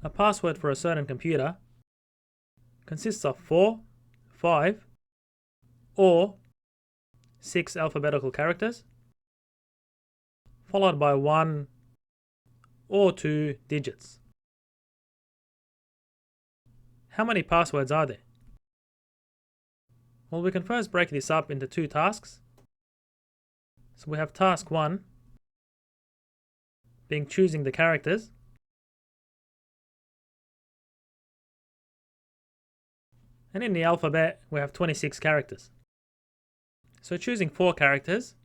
A password for a certain computer consists of 4, 5, or 6 alphabetical characters, followed by 1 or 2 digits. How many passwords are there? Well, we can first break this up into 2 tasks. So we have task 1 being choosing the characters. And in the alphabet, we have 26 characters. So choosing 4 characters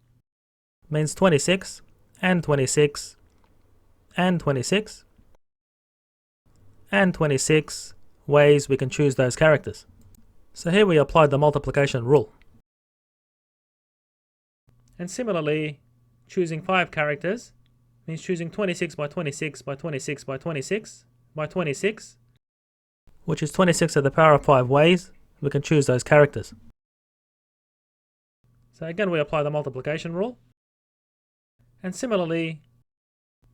means 26 and 26 and 26 and 26 ways we can choose those characters. So here we apply the multiplication rule. And similarly, choosing 5 characters means choosing 26 by 26 by 26 by 26 by 26, which is 26 to the power of 5 ways we can choose those characters. So again, we apply the multiplication rule. And similarly,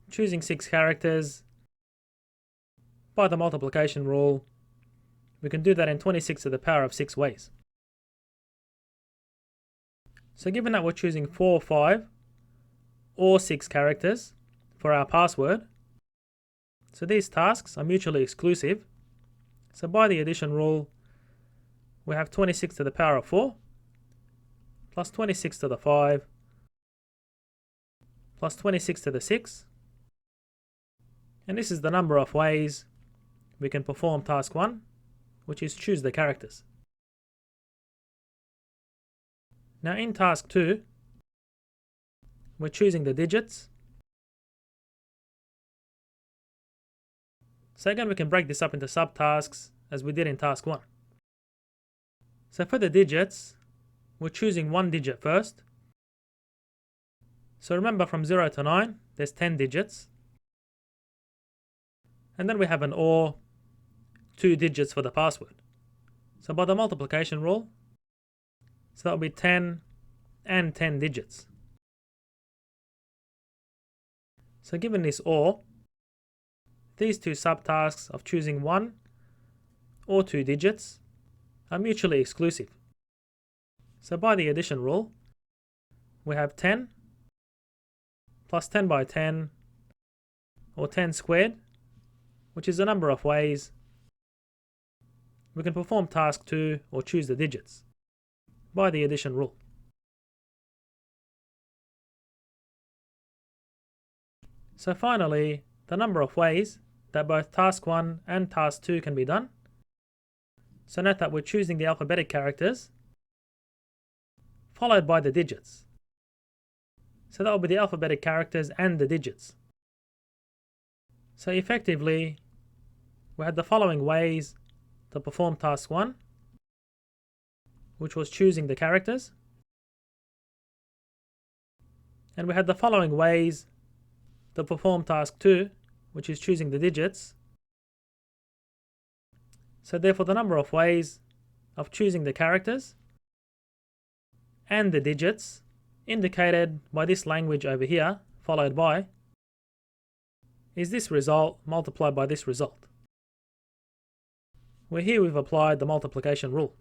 choosing 6 characters by the multiplication rule, we can do that in 26 to the power of 6 ways. So given that we're choosing 4, 5, or 6 characters for our password, so these tasks are mutually exclusive. So by the addition rule, we have 26 to the power of 4 plus 26 to the 5 plus 26 to the 6. And this is the number of ways we can perform task 1, which is choose the characters. Now in task 2, we're choosing the digits. So again, we can break this up into subtasks as we did in task 1. So for the digits, we're choosing 1 digit first. So remember, from 0 to 9, there's 10 digits. And then we have an or 2 digits for the password. So by the multiplication rule, so that will be 10 and 10 digits. So given this or, these 2 subtasks of choosing 1 or 2 digits are mutually exclusive. So by the addition rule, we have 10 plus 10 by 10, or 10 squared, which is the number of ways we can perform task 2 or choose the digits by the addition rule. So finally, the number of ways that both task 1 and task 2 can be done. So note that we're choosing the alphabetic characters followed by the digits. So that will be the alphabetic characters and the digits. So effectively, we had the following ways to perform task 1, which was choosing the characters. And we had the following ways to perform task 2, which is choosing the digits. So therefore, the number of ways of choosing the characters and the digits, indicated by this language over here, followed by, is this result multiplied by this result, where here we've applied the multiplication rule.